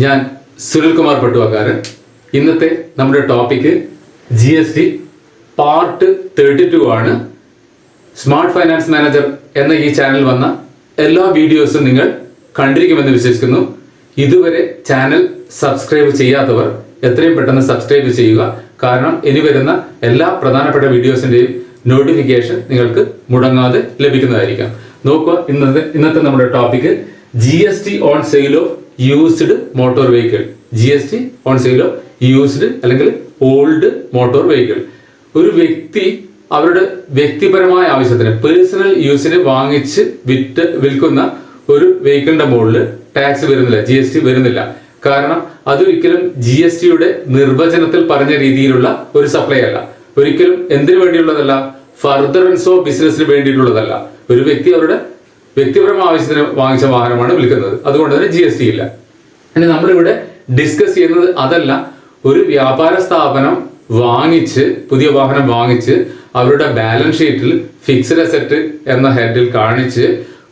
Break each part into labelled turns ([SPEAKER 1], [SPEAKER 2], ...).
[SPEAKER 1] ഞാൻ സുനിൽകുമാർ പട്ടുവാക്കാരൻ. ഇന്നത്തെ നമ്മുടെ ടോപ്പിക്ക് GST പാർട്ട് 32 ആണ്. സ്മാർട്ട് ഫൈനാൻസ് മാനേജർ എന്ന ഈ ചാനൽ വന്ന എല്ലാ വീഡിയോസും നിങ്ങൾ കണ്ടിരിക്കുമെന്ന് വിശ്വസിക്കുന്നു. ഇതുവരെ ചാനൽ സബ്സ്ക്രൈബ് ചെയ്യാത്തവർ എത്രയും പെട്ടെന്ന് സബ്സ്ക്രൈബ് ചെയ്യുക. കാരണം ഇനി വരുന്ന എല്ലാ പ്രധാനപ്പെട്ട വീഡിയോസിൻ്റെയും നോട്ടിഫിക്കേഷൻ നിങ്ങൾക്ക് മുടങ്ങാതെ ലഭിക്കുന്നതായിരിക്കാം. നോക്കുക, ഇന്നത്തെ നമ്മുടെ topic GST on sale of used motor vehicle. GST on sale of used അല്ലെങ്കിൽ ഓൾഡ് മോട്ടോർ വെഹിക്കിൾ. ഒരു വ്യക്തി അവരുടെ വ്യക്തിപരമായ ആവശ്യത്തിന് പേഴ്സണൽ യൂസിന് വാങ്ങിച്ച് വിൽക്കുന്ന ഒരു വെഹിക്കിളിന്റെ മുകളിൽ ടാക്സ് വരുന്നില്ല, GST വരുന്നില്ല. കാരണം അതൊരിക്കലും GSTയുടെ നിർവചനത്തിൽ പറഞ്ഞ രീതിയിലുള്ള ഒരു സപ്ലൈ അല്ല. ഒരിക്കലും എന്തിനു വേണ്ടിയുള്ളതല്ല, ഫർദറൻസ് ഓഫ് ബിസിനസിന് വേണ്ടിയിട്ടുള്ളതല്ല. ഒരു വ്യക്തി അവരുടെ വ്യക്തിപരമായ ആവശ്യത്തിന് വാങ്ങിച്ച വാഹനമാണ് വിൽക്കുന്നത്, അതുകൊണ്ട് തന്നെ GST ഇല്ല. ഇനി നമ്മളിവിടെ ഡിസ്കസ് ചെയ്യുന്നത് അതല്ല. ഒരു വ്യാപാര സ്ഥാപനം പുതിയ വാഹനം വാങ്ങിച്ച് അവരുടെ ബാലൻസ് ഷീറ്റിൽ ഫിക്സഡ് അസറ്റ് എന്ന ഹെഡിൽ കാണിച്ച്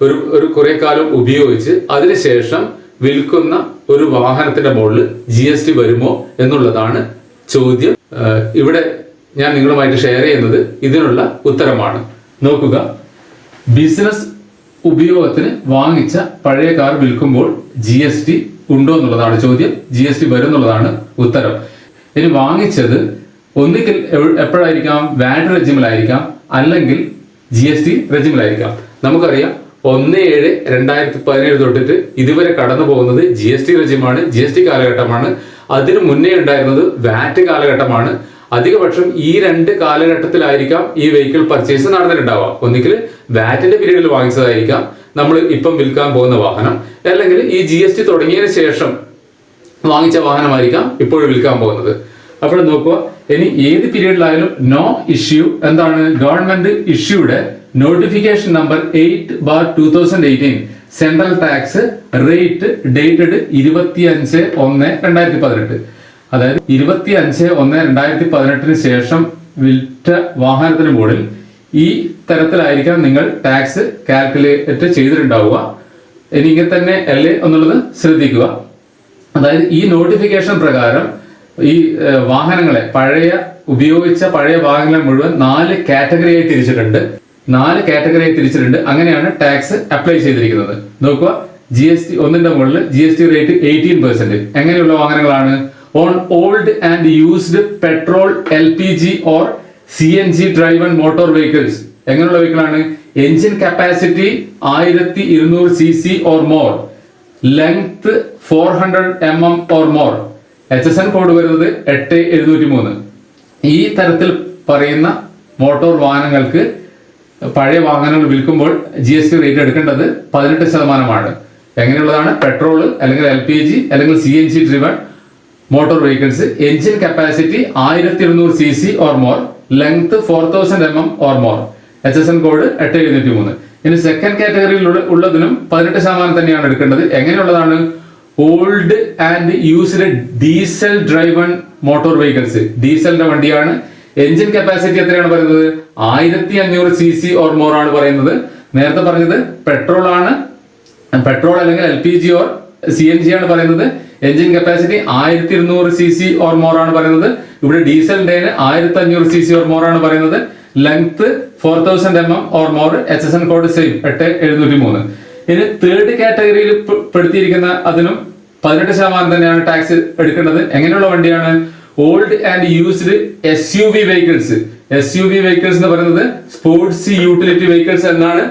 [SPEAKER 1] ഒരു കുറെ കാലം ഉപയോഗിച്ച് അതിനുശേഷം വിൽക്കുന്ന ഒരു വാഹനത്തിന്റെ മുകളിൽ GST വരുമോ എന്നുള്ളതാണ് ചോദ്യം. ഇവിടെ ഞാൻ നിങ്ങളുമായിട്ട് ഷെയർ ചെയ്യുന്നത് ഇതിനുള്ള ഉത്തരമാണ്. നോക്കുക, ബിസിനസ് ഉപയോഗത്തിന് വാങ്ങിച്ച പഴയ കാർ വിൽക്കുമ്പോൾ GST ഉണ്ടോ എന്നുള്ളതാണ് ചോദ്യം. GST വരുന്നുള്ളതാണ് ഉത്തരം. ഇനി വാങ്ങിച്ചത് ഒന്നുകിൽ എപ്പോഴായിരിക്കാം, വാറ്റ് റെജിമിലായിരിക്കാം, അല്ലെങ്കിൽ GST റെജിമിലായിരിക്കാം. നമുക്കറിയാം 1/7/2017 തൊട്ടിട്ട് ഇതുവരെ കടന്നു പോകുന്നത് GST റെജിമാണ്, GST കാലഘട്ടമാണ്. അതിനു മുന്നേ ഉണ്ടായിരുന്നത് വാറ്റ് കാലഘട്ടമാണ്. അധികപക്ഷം ഈ രണ്ട് കാലഘട്ടത്തിലായിരിക്കാം ഈ വെഹിക്കിൾ പർച്ചേസ് നടന്നിട്ടുണ്ടാവുക. ഒന്നുകിൽ വാറ്റിന്റെ പീരീഡിൽ വാങ്ങിച്ചതായിരിക്കാം നമ്മൾ ഇപ്പം വിൽക്കാൻ പോകുന്ന വാഹനം, അല്ലെങ്കിൽ ഈ GST തുടങ്ങിയതിന് ശേഷം വാങ്ങിച്ച വാഹനമായിരിക്കാം ഇപ്പോഴും വിൽക്കാൻ പോകുന്നത്. അപ്പോൾ നോക്കുക, ഇനി ഏത് പീരീഡിലായാലും നോ ഇഷ്യൂ എന്താണ്, ഗവൺമെന്റ് ഇഷ്യൂടെ notification number 8/2018 central tax rate dated 25/1/2018. അതായത് 25/1/2018 ശേഷം വിറ്റ വാഹനത്തിന് മുകളിൽ ഈ തരത്തിലായിരിക്കാം നിങ്ങൾ ടാക്സ് കാൽക്കുലേറ്റ് ചെയ്തിട്ടുണ്ടാവുക. ഇനി ഇങ്ങനെ തന്നെ അല്ലേ എന്നുള്ളത് ശ്രദ്ധിക്കുക. അതായത് ഈ നോട്ടിഫിക്കേഷൻ പ്രകാരം ഈ വാഹനങ്ങളെ ഉപയോഗിച്ച പഴയ വാഹനങ്ങളെ മുഴുവൻ 4 കാറ്റഗറിയായി തിരിച്ചിട്ടുണ്ട്. അങ്ങനെയാണ് ടാക്സ് അപ്ലൈ ചെയ്തിരിക്കുന്നത്. നോക്കുക, GST ഒന്നിന്റെ മുകളിൽ GST റേറ്റ് 18%. എങ്ങനെയുള്ള വാഹനങ്ങളാണ്? On old and used petrol, LPG or CNG driven motor vehicles. എങ്ങനെയുള്ള വെഹിക്കിളാണ്? Engine capacity 1200 cc or more, length 400 mm or more. HSN code വരുന്നത് 8703. ഈ തരത്തിൽ പറയുന്ന മോട്ടോർ വാഹനങ്ങൾക്ക് പഴയ വാഹനങ്ങൾ വിൽക്കുമ്പോൾ GST റേറ്റ് എടുക്കേണ്ടത് 18%. എങ്ങനെയുള്ളതാണ്? പെട്രോൾ അല്ലെങ്കിൽ LPG അല്ലെങ്കിൽ CNG driven motor vehicles, engine capacity 1200 cc or more, length 4000 mm or more. HSN code 8703. ഇനി സെക്കൻഡ് കാറ്റഗറിയിൽ ഉള്ളതിനും 18% തന്നെയാണ് എടുക്കേണ്ടത്. എങ്ങനെയുള്ളതാണ്? Old and used diesel driven motor vehicles. ഡീസലിന്റെ വണ്ടിയാണ്. എഞ്ചിൻ കപ്പാസിറ്റി എത്രയാണ് പറയുന്നത്? 1500 cc ഓർ മോർ ആണ് പറയുന്നത്. നേരത്തെ പറഞ്ഞത് പെട്രോൾ ആണ്, പെട്രോൾ അല്ലെങ്കിൽ LPG ഓർ CNG ആണ് പറയുന്നത്. Engine capacity 1200 cc or more ആണ് പറയുന്നത്. ഇവിടെ ഡീസലിന്റെ 1500 cc ഓർ മോർ ആണ് പറയുന്നത്. Length 4000 mm or more. HSN code same 8703. ഇനി തേർഡ് കാറ്റഗറിയിൽ പെടുത്തിയിരിക്കുന്ന അതിനും 18% തന്നെയാണ് ടാക്സ് എടുക്കേണ്ടത്. എങ്ങനെയുള്ള വണ്ടിയാണ്? Old and used SUV vehicles. SUV vehicles എന്ന് പറയുന്നത് സ്പോർട്സ് യൂട്ടിലിറ്റി വെഹിക്കിൾസ് എന്നാണ്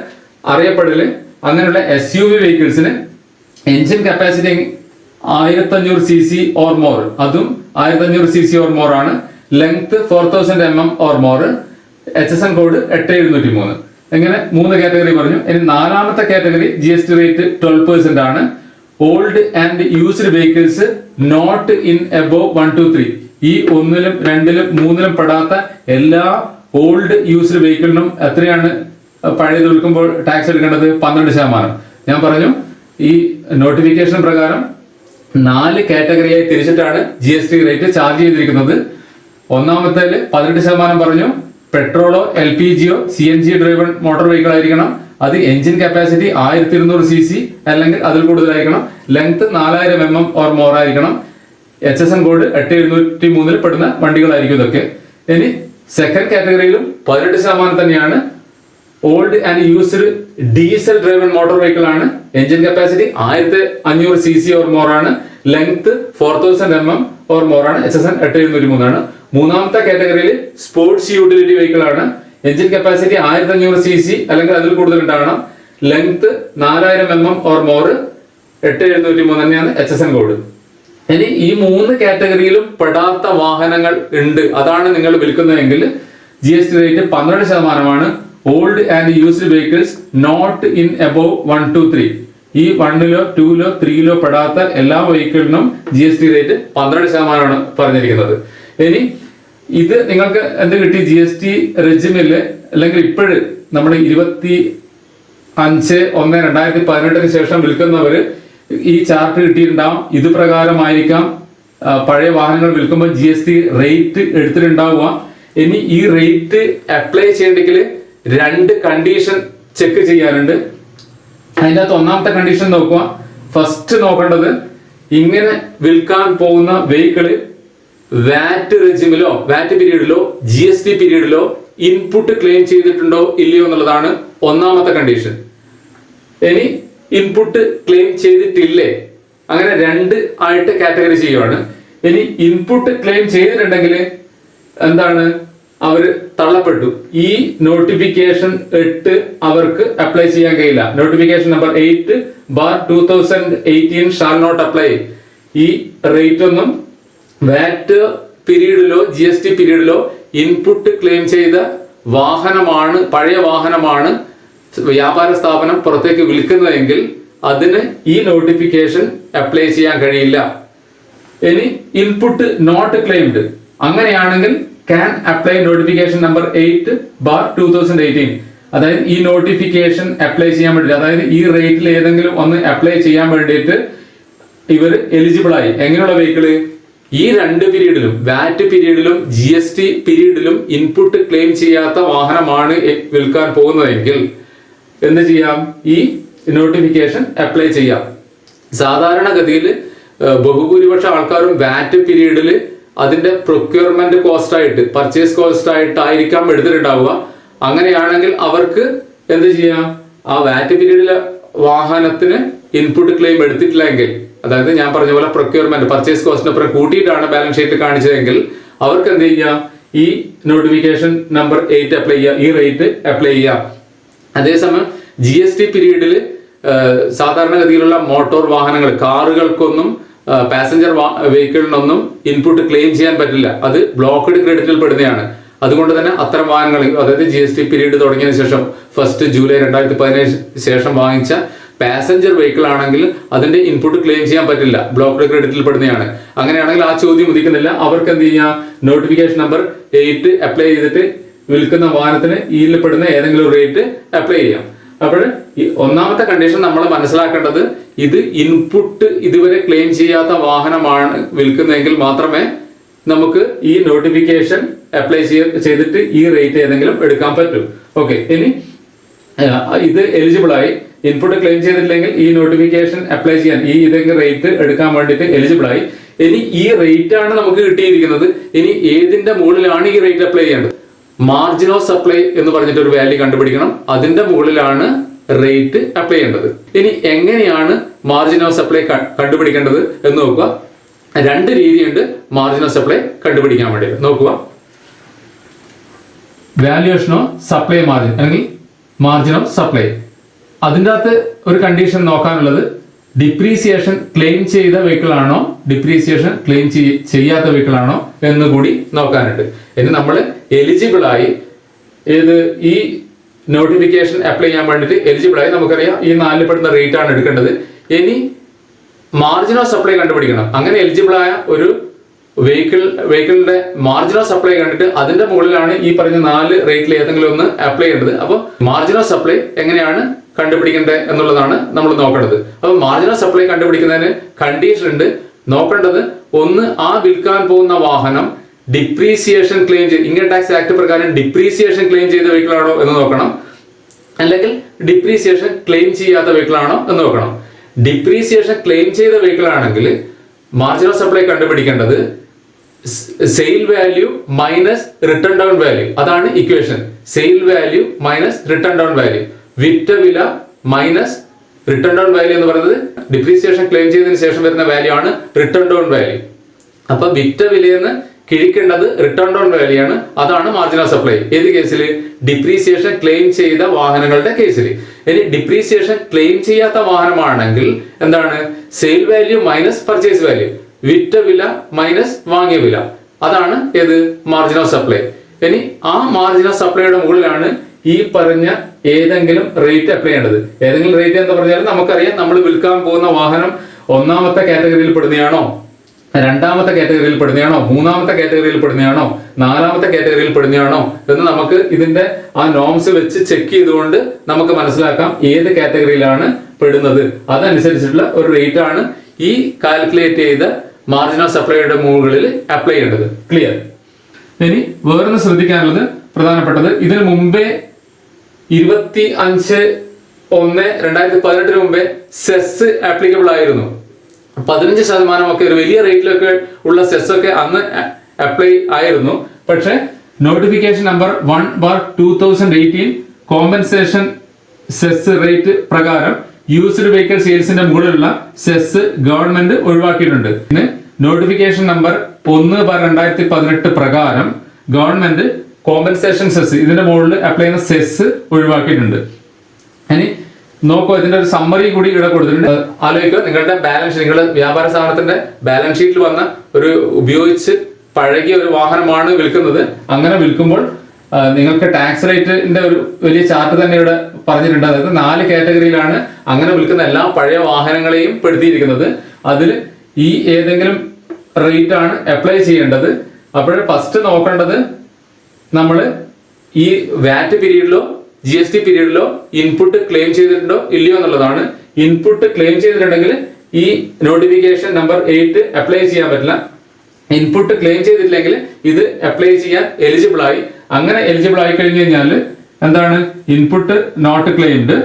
[SPEAKER 1] അറിയപ്പെടല്. അങ്ങനെയുള്ള SUV വെഹിക്കിൾസിന് engine capacity 1500 cc or more, അതും 1500 cc ഓർ മോർ ആണ്. Length 4000 mm or more. HSN code 8703. എങ്ങനെ 3 കാറ്റഗറി പറഞ്ഞു. ഇനി 4ാമത്തെ കാറ്റഗറി GST റേറ്റ് 12% ആണ്. Old and used vehicles not in above 1 to 3. ഈ 1ലും 2ലും 3ലും പെടാത്ത എല്ലാ ഓൾഡ് യൂസ്ഡ് വെഹിക്കിളിനും എത്രയാണ് പഴയത് വിൽക്കുമ്പോൾ ടാക്സ് എടുക്കേണ്ടത്? 12%. ഞാൻ പറഞ്ഞു, ഈ നോട്ടിഫിക്കേഷൻ പ്രകാരം 4 കാറ്റഗറിയായി തിരിച്ചിട്ടാണ് GST റേറ്റ് ചാർജ് ചെയ്തിരിക്കുന്നത്. ഒന്നാമത്തേല് 18% പറഞ്ഞു. പെട്രോളോ LPGയോ CNG ഡ്രൈവൺ മോട്ടോർ വെഹിക്കിൾ ആയിരിക്കണം. അത് എഞ്ചിൻ കപ്പാസിറ്റി 1200 cc അല്ലെങ്കിൽ അതിൽ കൂടുതലായിരിക്കണം, ലെങ്ത് 4000 mm ഓർ മോർ ആയിരിക്കണം, HSN കോഡ് 8703 പെടുന്ന വണ്ടികളായിരിക്കും ഇതൊക്കെ. ഇനി സെക്കൻഡ് കാറ്റഗറിയിലും 18% തന്നെയാണ്. Old and used diesel driven motor vehicle ആണ്. Engine capacity 1500 cc or more ആണ്, ലെങ്ത് 4000 mm ഓർ മോർ ആണ്, HSN 8703 ആണ്. മൂന്നാമത്തെ കാറ്റഗറിയിൽ സ്പോർട്സ് യൂട്ടിലിറ്റി വെഹിക്കിൾ ആണ്. എഞ്ചിൻ കപ്പാസിറ്റി 1500 cc അല്ലെങ്കിൽ അതിൽ കൂടുതൽ ഉണ്ടാകണം, ലെങ്ത് 4000 mm ഓർ മോർ, 8703 തന്നെയാണ് HSN കോഡ്. ഇനി ഈ 3 കാറ്റഗറിയിലും പെടാത്ത വാഹനങ്ങൾ ഉണ്ട്, അതാണ് നിങ്ങൾ വിൽക്കുന്നതെങ്കിൽ GST rate 12%. Old and used vehicles not in above 1 to 3, ഈ 1ലോ 2ലോ 3ലോ പെടാത്ത എല്ലാ വെഹിക്കിളിനും GST റേറ്റ് 12% പറഞ്ഞിരിക്കുന്നത്. ഇനി ഇത് നിങ്ങൾക്ക് എന്ത് കിട്ടി? GST റെജിമില് അല്ലെങ്കിൽ ഇപ്പോഴ് നമ്മൾ 25/1/2018 ശേഷം വിൽക്കുന്നവര് ഈ ചാർട്ട് കിട്ടിയിട്ടുണ്ടാവും. ഇത് പ്രകാരമായിരിക്കാം പഴയ വാഹനങ്ങൾ വിൽക്കുമ്പോൾ GST റേറ്റ് എടുത്തിട്ടുണ്ടാവുക. ഇനി ഈ റേറ്റ് അപ്ലൈ ചെയ്യണമെങ്കിൽ 2 കണ്ടീഷൻ ചെക്ക് ചെയ്യാനുണ്ട്. അതിൻ്റെ അകത്ത് ഒന്നാമത്തെ കണ്ടീഷൻ നോക്കുക. ഫസ്റ്റ് നോക്കേണ്ടത്, ഇങ്ങനെ വിൽക്കാൻ പോകുന്ന വെഹിക്കിള് വാറ്റ് റെജിമിലോ വാറ്റ് പീരീഡിലോ GST പീരീഡിലോ ഇൻപുട്ട് ക്ലെയിം ചെയ്തിട്ടുണ്ടോ ഇല്ലയോ എന്നുള്ളതാണ് ഒന്നാമത്തെ കണ്ടീഷൻ. ഇനി ഇൻപുട്ട് ക്ലെയിം ചെയ്തിട്ടില്ലേ, അങ്ങനെ 2 ആയിട്ട് കാറ്റഗറി ചെയ്യുവാണ്. ഇനി ഇൻപുട്ട് ക്ലെയിം ചെയ്തിട്ടുണ്ടെങ്കിൽ എന്താണ്, അവര് തള്ളപ്പെട്ടു. ഈ നോട്ടിഫിക്കേഷൻ 8 അവർക്ക് അപ്ലൈ ചെയ്യാൻ കഴിയില്ല. Notification number 8/2018 shall not apply. ഈ റേറ്റ് ഒന്നും വാറ്റ് പീരീഡിലോ GST പീരീഡിലോ ഇൻപുട്ട് ക്ലെയിം ചെയ്ത വാഹനമാണ്, പഴയ വാഹനമാണ് വ്യാപാര സ്ഥാപനം പുറത്തേക്ക് വിൽക്കുന്നതെങ്കിൽ അതിന് ഈ നോട്ടിഫിക്കേഷൻ അപ്ലൈ ചെയ്യാൻ കഴിയില്ല. ഇനി ഇൻപുട്ട് നോട്ട് ക്ലെയിംഡ്, അങ്ങനെയാണെങ്കിൽ can apply notification number 8/2018. അതായത് ഈ നോട്ടിഫിക്കേഷൻ അപ്ലൈ ചെയ്യാൻ വേണ്ടി, അതായത് ഈ റേറ്റിൽ ഏതെങ്കിലും ഒന്ന് അപ്ലൈ ചെയ്യാൻ വേണ്ടിയിട്ട് ഇവർ എലിജിബിൾ ആയി. എങ്ങനെയുള്ള വെഹിക്കിള്? ഈ 2 പീരീഡിലും വാറ്റ് പീരീഡിലും GST പീരീഡിലും ഇൻപുട്ട് ക്ലെയിം ചെയ്യാത്ത വാഹനമാണ് വിൽക്കാൻ പോകുന്നതെങ്കിൽ എന്ത് ചെയ്യാം? ഈ നോട്ടിഫിക്കേഷൻ അപ്ലൈ ചെയ്യാം. സാധാരണഗതിയിൽ ബഹുഭൂരിപക്ഷ ആൾക്കാരും വാറ്റ് പീരീഡിൽ അതിന്റെ പ്രൊക്യൂർമെന്റ് കോസ്റ്റ് ആയിട്ട്, പർച്ചേസ് കോസ്റ്റ് ആയിട്ടായിരിക്കാം എടുത്തിട്ടുണ്ടാവുക. അങ്ങനെയാണെങ്കിൽ അവർക്ക് എന്ത് ചെയ്യാം? ആ വാറ്റ് പീരീഡിലെ വാഹനത്തിന് ഇൻപുട്ട് ക്ലെയിം എടുത്തിട്ടില്ലെങ്കിൽ, അതായത് ഞാൻ പറഞ്ഞ പോലെ പ്രൊക്യൂർമെന്റ് പർച്ചേസ് കോസ്റ്റിനൊപ്പം കൂട്ടിയിട്ടാണ് ബാലൻസ് ഷീറ്റ് കാണിച്ചതെങ്കിൽ അവർക്ക് എന്ത് ചെയ്യാം? ഈ നോട്ടിഫിക്കേഷൻ നമ്പർ 8 അപ്ലൈ ചെയ്യുക, ഈ റേറ്റ് അപ്ലൈ ചെയ്യാം. അതേസമയം GST പീരീഡിൽ സാധാരണഗതിയിലുള്ള മോട്ടോർ വാഹനങ്ങൾ, കാറുകൾക്കൊന്നും പാസഞ്ചർ വെഹിക്കിളിനൊന്നും ഇൻപുട്ട് ക്ലെയിം ചെയ്യാൻ പറ്റില്ല. അത് ബ്ലോക്ക്ഡ് ക്രെഡിറ്റിൽ പെടുന്നതാണ്. അതുകൊണ്ട് തന്നെ അത്തരം വാഹനങ്ങൾ, അതായത് GST പീരീഡ് തുടങ്ങിയതിനു ശേഷം 1 ജൂലൈ 2017 ശേഷം വാങ്ങിച്ച പാസഞ്ചർ വെഹിക്കിൾ ആണെങ്കിൽ അതിന്റെ ഇൻപുട്ട് ക്ലെയിം ചെയ്യാൻ പറ്റില്ല, ബ്ലോക്ക്ഡ് ക്രെഡിറ്റിൽ പെടുന്നതാണ്. അങ്ങനെയാണെങ്കിൽ ആ ചോദ്യം ഉദിക്കുന്നില്ല. അവർക്ക് എന്ത് ചെയ്യാം? നോട്ടിഫിക്കേഷൻ നമ്പർ 8 അപ്ലൈ ചെയ്തിട്ട് വിൽക്കുന്ന വാഹനത്തിന് ഇതിൽ പെടുന്ന ഏതെങ്കിലും റേറ്റ് അപ്ലൈ ചെയ്യാം. അപ്പോൾ ഈ ഒന്നാമത്തെ കണ്ടീഷൻ നമ്മൾ മനസ്സിലാക്കേണ്ടത്, ഇത് ഇൻപുട്ട് ഇതുവരെ ക്ലെയിം ചെയ്യാത്ത വാഹനമാണ് വിൽക്കുന്നതെങ്കിൽ മാത്രമേ നമുക്ക് ഈ നോട്ടിഫിക്കേഷൻ അപ്ലൈ ചെയ്തിട്ട് ഈ റേറ്റ് ഏതെങ്കിലും എടുക്കാൻ പറ്റൂ. ഓക്കെ, ഇനി ഇത് എലിജിബിൾ ആയി, ഇൻപുട്ട് ക്ലെയിം ചെയ്തിട്ടില്ലെങ്കിൽ ഈ നോട്ടിഫിക്കേഷൻ അപ്ലൈ ചെയ്യാൻ, ഈ ഇതെങ്കിലും റേറ്റ് എടുക്കാൻ വേണ്ടിയിട്ട് എലിജിബിൾ ആയി. ഇനി ഈ റേറ്റ് ആണ് നമുക്ക് കിട്ടിയിരിക്കുന്നത്. ഇനി ഏതിന്റെ മുകളിലാണ് ഈ റേറ്റ് അപ്ലൈ ചെയ്യേണ്ടത്? മാർജിൻ ഓഫ് സപ്ലൈ എന്ന് പറഞ്ഞിട്ട് ഒരു വാല്യൂ കണ്ടുപിടിക്കണം. അതിന്റെ മുകളിലാണ് റേറ്റ് അപ്ലൈ ചെയ്യേണ്ടത്. ഇനി എങ്ങനെയാണ് മാർജിൻ ഓഫ് സപ്ലൈ കണ്ടുപിടിക്കേണ്ടത് എന്ന് നോക്കുക. 2 രീതിയുണ്ട് മാർജിൻ ഓഫ് സപ്ലൈ കണ്ടുപിടിക്കാൻ വേണ്ടി. നോക്കുക, വാല്യുവേഷൻ ഓഫ് സപ്ലൈ മാർജിൻ അല്ലെങ്കിൽ മാർജിൻ ഓഫ് സപ്ലൈ. അതിൻ്റെ അകത്ത് ഒരു കണ്ടീഷൻ നോക്കാനുള്ളത്, ഡിപ്രീസിയേഷൻ ക്ലെയിം ചെയ്ത വെഹിക്കിൾ ആണോ ഡിപ്രീസിയേഷൻ ക്ലെയിം ചെയ്യാത്ത വെഹിക്കിൾ ആണോ എന്ന് കൂടി നോക്കാനുണ്ട്. ഇനി നമ്മൾ എലിജിബിൾ ആയി, ഈ നോട്ടിഫിക്കേഷൻ അപ്ലൈ ചെയ്യാൻ വേണ്ടിയിട്ട് എലിജിബിൾ ആയി, നമുക്കറിയാം ഈ 4 പെടുന്ന റേറ്റ് ആണ് എടുക്കേണ്ടത്. ഇനി മാർജിൻ ഓഫ് സപ്ലൈ കണ്ടുപിടിക്കണം. അങ്ങനെ എലിജിബിൾ ആയ ഒരു വെഹിക്കിളിന്റെ മാർജിൻ ഓഫ് സപ്ലൈ കണ്ടിട്ട് അതിന്റെ മുകളിലാണ് ഈ പറഞ്ഞ 4 റേറ്റിൽ ഏതെങ്കിലും ഒന്ന് അപ്ലൈ ചെയ്യേണ്ടത്. അപ്പോൾ മാർജിൻ ഓഫ് സപ്ലൈ എങ്ങനെയാണ് കണ്ടുപിടിക്കേണ്ടത് എന്നുള്ളതാണ് നമ്മൾ നോക്കേണ്ടത്. അപ്പോൾ മാർജിൻ ഓഫ് സപ്ലൈ കണ്ടുപിടിക്കുന്നതിന് കണ്ടീഷൻ ഉണ്ട്. നോക്കേണ്ടത്, ഒന്ന്, ആ വിൽക്കാൻ പോകുന്ന വാഹനം ഡിപ്രീസിയേഷൻ ക്ലെയിം ചെയ്ത്, ഇൻകം ടാക്സ് ആക്ട് പ്രകാരം ഡിപ്രീസിയേഷൻ ക്ലെയിം ചെയ്ത വെഹിക്കിൾ ആണോ എന്ന് നോക്കണം. അല്ലെങ്കിൽ ഡിപ്രീസിയേഷൻ ക്ലെയിം ചെയ്യാത്ത വെഹിക്കിൾ ആണോ എന്ന് നോക്കണം. ഡിപ്രീസിയേഷൻ ക്ലെയിം ചെയ്ത വെഹിക്കിൾ ആണെങ്കിൽ മാർജിൻ ഓഫ് സപ്ലൈ കണ്ടുപിടിക്കേണ്ടത് sale value minus written down value. അതാണ് equation. Sale value minus written down value. വിറ്റ വില മൈനസ് റിട്ടേൺ ഡൗൺ വാല്യൂ എന്ന് പറയുന്നത് ഡിപ്രീസിയേഷൻ ക്ലെയിം ചെയ്തതിനു ശേഷം വരുന്ന വാല്യൂ ആണ് റിട്ടേൺ ഡൗൺ വാല്യൂ. അപ്പൊ വിറ്റ വിലയെന്ന് കിഴിക്കേണ്ടത് റിട്ടേൺ ഡൗൺ വാല്യൂ ആണ്. അതാണ് മാർജിൻ ഓഫ് സപ്ലൈ. ഏത് കേസിൽ? ഡിപ്രീസിയേഷൻ ക്ലെയിം ചെയ്ത വാഹനങ്ങളുടെ കേസിൽ. ഇനി ഡിപ്രീസിയേഷൻ ക്ലെയിം ചെയ്യാത്ത വാഹനമാണെങ്കിൽ എന്താണ്? Sale value minus purchase value. വിറ്റ വില മൈനസ് വാങ്ങിയ വില. അതാണ് ഏത്? Margin of supply. ഇനി ആ മാർജിൻ ഓഫ് സപ്ലൈയുടെ മുകളിലാണ് ഈ പറഞ്ഞ ഏതെങ്കിലും റേറ്റ് അപ്ലൈ ചെയ്യേണ്ടത്. ഏതെങ്കിലും റേറ്റ് എന്ന് പറഞ്ഞാൽ നമുക്കറിയാം, നമ്മൾ വിൽക്കാൻ പോകുന്ന വാഹനം ഒന്നാമത്തെ കാറ്റഗറിയിൽ പെടുന്നതാണോ, രണ്ടാമത്തെ കാറ്റഗറിയിൽ പെടുന്നതാണോ, മൂന്നാമത്തെ കാറ്റഗറിയിൽ പെടുന്നതാണോ, നാലാമത്തെ കാറ്റഗറിയിൽ പെടുന്നതാണോ എന്ന് നമുക്ക് ഇതിന്റെ ആ നോംസ് വെച്ച് ചെക്ക് ചെയ്തുകൊണ്ട് നമുക്ക് മനസ്സിലാക്കാം ഏത് കാറ്റഗറിയിലാണ് പെടുന്നത്. അതനുസരിച്ചിട്ടുള്ള ഒരു റേറ്റ് ആണ് ഈ കാൽക്കുലേറ്റ് ചെയ്ത മാർജിൻ ഓഫ് സപ്ലൈയുടെ മുകളിൽ അപ്ലൈ ചെയ്യേണ്ടത്. ക്ലിയർ? ഇനി വേറൊന്ന് ശ്രദ്ധിക്കാനുള്ളത് പ്രധാനപ്പെട്ടത്, ഇതിനു മുമ്പേ 25/1/2018 മുമ്പേ സെസ് ആപ്ലിക്കബിൾ ആയിരുന്നു. 15% ഒക്കെ ഒരു വലിയ റേറ്റിലൊക്കെ ഉള്ള സെസ് ഒക്കെ അന്ന് അപ്ലൈ ആയിരുന്നു. പക്ഷെ notification number 1/2018 compensation cess rate പ്രകാരം യൂസ്ഡ് വെഹിക്കിൾ സെയിൽസിന്റെ മുകളിലുള്ള സെസ് ഗവൺമെന്റ് ഒഴിവാക്കിയിട്ടുണ്ട്. നോട്ടിഫിക്കേഷൻ നമ്പർ 1/2018 പ്രകാരം ഗവൺമെന്റ് കോമ്പൻസേഷൻ സെസ് ഇതിന്റെ മുകളിൽ അപ്ലൈ ചെയ്യുന്ന സെസ് ഒഴിവാക്കിയിട്ടുണ്ട്. ഇനി നോക്കൂ, ഇതിന്റെ ഒരു സമ്മറി കൂടി ഇവിടെ കൊടുത്തിട്ടുണ്ട്. ആലോചിക്കുക, നിങ്ങളുടെ ബാലൻസ്, നിങ്ങളുടെ വ്യാപാര സ്ഥാപനത്തിന്റെ ബാലൻസ് ഷീറ്റിൽ വന്ന ഒരു ഉപയോഗിച്ച് പഴകിയ ഒരു വാഹനമാണ് വിൽക്കുന്നത്. അങ്ങനെ വിൽക്കുമ്പോൾ നിങ്ങൾക്ക് ടാക്സ് റേറ്റിന്റെ ഒരു വലിയ ചാർട്ട് തന്നെ ഇവിടെ പറഞ്ഞിട്ടുണ്ട്. അതായത് 4 കാറ്റഗറിയിലാണ് അങ്ങനെ വിൽക്കുന്ന എല്ലാ പഴയ വാഹനങ്ങളെയും പെടുത്തിയിരിക്കുന്നത്. അതിൽ ഈ ഏതെങ്കിലും റേറ്റ് ആണ് അപ്ലൈ ചെയ്യേണ്ടത്. അപ്പോൾ ഫസ്റ്റ് നോക്കേണ്ടത് നമ്മൾ ഈ വാറ്റ് പീരീഡിലോ GST പീരീഡിലോ ഇൻപുട്ട് ക്ലെയിം ചെയ്തിട്ടുണ്ടോ ഇല്ലയോ എന്നുള്ളതാണ്. ഇൻപുട്ട് ക്ലെയിം ചെയ്തിട്ടുണ്ടെങ്കിൽ ഈ നോട്ടിഫിക്കേഷൻ നമ്പർ 8 അപ്ലൈ ചെയ്യാൻ പറ്റില്ല. ഇൻപുട്ട് ക്ലെയിം ചെയ്തിട്ടില്ലെങ്കിൽ ഇത് അപ്ലൈ ചെയ്യാൻ എലിജിബിൾ ആയി. അങ്ങനെ എലിജിബിൾ ആയി കഴിഞ്ഞു കഴിഞ്ഞാൽ എന്താണ്? Input not claimed,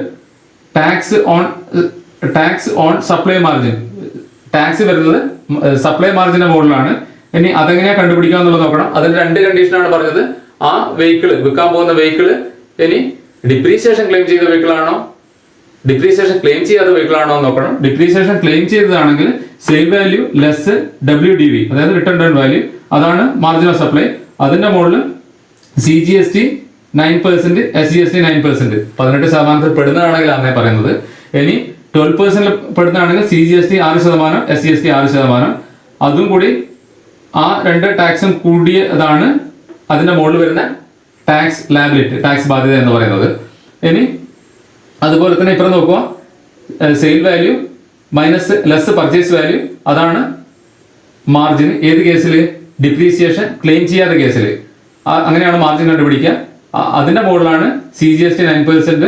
[SPEAKER 1] tax on supply margin. Tax വരുന്നത് സപ്ലൈ മാർജിന്റെ മുകളിലാണ്. ഇനി അതെങ്ങനെയാ കണ്ടുപിടിക്കുക എന്നുള്ളത് നോക്കണം. അതിന് 2 കണ്ടീഷനാണ് പറഞ്ഞത്. ആ വെഹിക്കിള്, വിൽക്കാൻ പോകുന്ന വെഹിക്കിള് ഇനി ഡിപ്രീസിയേഷൻ ക്ലെയിം ചെയ്ത വെഹിക്കിൾ ആണോ, ഡിപ്രീസിയേഷൻ ക്ലെയിം ചെയ്യാത്ത വെഹിക്കിൾ ആണോ എന്ന് നോക്കണം. ഡിപ്രീസിയേഷൻ ക്ലെയിം ചെയ്തതാണെങ്കിൽ സെയിൽ വാല്യൂ ലെസ് WDV, അതായത് റിട്ടേൺ ഡൗൺ വാല്യൂ, അതാണ് മാർജിൻ ഓഫ് സപ്ലൈ. അതിന്റെ മുകളിൽ CGST 9%, SGST 9%, 18% പെടുന്നതാണെങ്കിൽ അങ്ങനെ പറയുന്നത്. ഇനി 12% പെടുന്നതാണെങ്കിൽ CGST 6%, SGST 6%. അതും കൂടി ആ 2 ടാക്സും കൂടിയതാണ് അതിന്റെ മുകളിൽ വരുന്ന ടാക്സ് ലാബിലിറ്റി, ടാക്സ് ബാധ്യത എന്ന് പറയുന്നത്. ഇനി അതുപോലെ തന്നെ ഇപ്പുറം നോക്കുക, sale value minus less purchase value, അതാണ് മാർജിൻ. ഏത് കേസിൽ? ഡിപ്രീസിയേഷൻ ക്ലെയിം ചെയ്യാത്ത കേസിൽ. അങ്ങനെയാണ് മാർജിൻ കണ്ടുപിടിക്കുക. അതിന്റെ മുകളിലാണ് CGST 9%,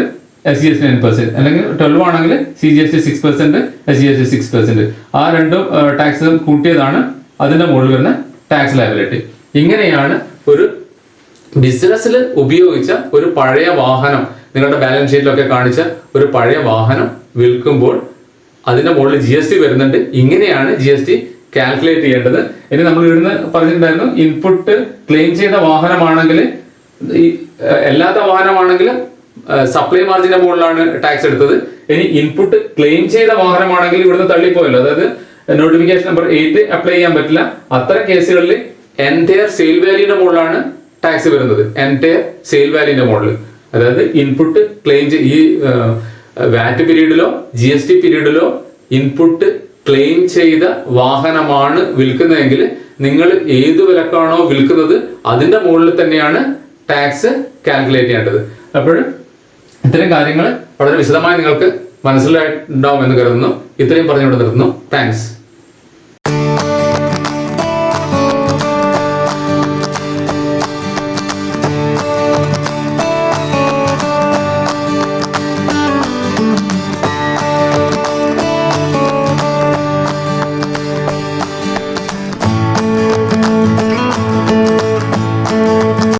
[SPEAKER 1] SGST 9%, അല്ലെങ്കിൽ 12 ആണെങ്കിൽ CGST 6%, SGST 6%. ആ 2 ടാക്സും കൂട്ടിയതാണ് അതിന്റെ മുകളിൽ വരുന്ന ടാക്സ് ലയബിലിറ്റി. ഇങ്ങനെയാണ് ഒരു ബിസിനസ്സിൽ ഉപയോഗിച്ച ഒരു പഴയ വാഹനം, നിങ്ങളുടെ ബാലൻസ് ഷീറ്റിലൊക്കെ കാണിച്ച ഒരു പഴയ വാഹനം വിൽക്കുമ്പോൾ അതിന്റെ മുകളിൽ GST വരുന്നുണ്ട്. ഇങ്ങനെയാണ് GST കാൽക്കുലേറ്റ് ചെയ്യേണ്ടത്. ഇനി നമ്മൾ ഇവിടുന്ന് പറഞ്ഞിട്ടുണ്ടായിരുന്നു, ഇൻപുട്ട് ക്ലെയിം ചെയ്ത വാഹനമാണെങ്കിൽ, അല്ലാത്ത വാഹനമാണെങ്കിൽ സപ്ലൈ മാർജിന്റെ മുകളിലാണ് ടാക്സ് എടുത്തത്. ഇനി ഇൻപുട്ട് ക്ലെയിം ചെയ്ത വാഹനമാണെങ്കിൽ ഇവിടുന്ന് തള്ളിപ്പോയല്ലോ, അതായത് നോട്ടിഫിക്കേഷൻ നമ്പർ 8 അപ്ലൈ ചെയ്യാൻ പറ്റില്ല. അത്തരം കേസുകളിൽ എൻറ്റയർ സെയിൽ വാല്യൂന്റെ മുകളിലാണ് ടാക്സ് വരുന്നത്. എൻറ്റയർ സെയിൽ വാല്യൂന്റെ മുകളിൽ, അതായത് ഇൻപുട്ട് ക്ലെയിം ഈ വാറ്റ് പീരീഡിലോ GST പീരീഡിലോ ഇൻപുട്ട് ക്ലെയിം ചെയ്ത വാഹനമാണ് വിൽക്കുന്നതെങ്കിൽ നിങ്ങൾ ഏത് വിലക്കാണോ വിൽക്കുന്നത് അതിന്റെ മുകളിൽ തന്നെയാണ് ടാക്സ് കാൽക്കുലേറ്റ് ചെയ്യേണ്ടത്. അപ്പോൾ ഇത്തരം കാര്യങ്ങൾ വളരെ വിശദമായി നിങ്ങൾക്ക് മനസ്സിലായിട്ടുണ്ടാവും എന്ന് കരുതുന്നു. ഇത്രയും പറഞ്ഞുകൊണ്ട് നിർത്തുന്നു. താങ്ക്സ്.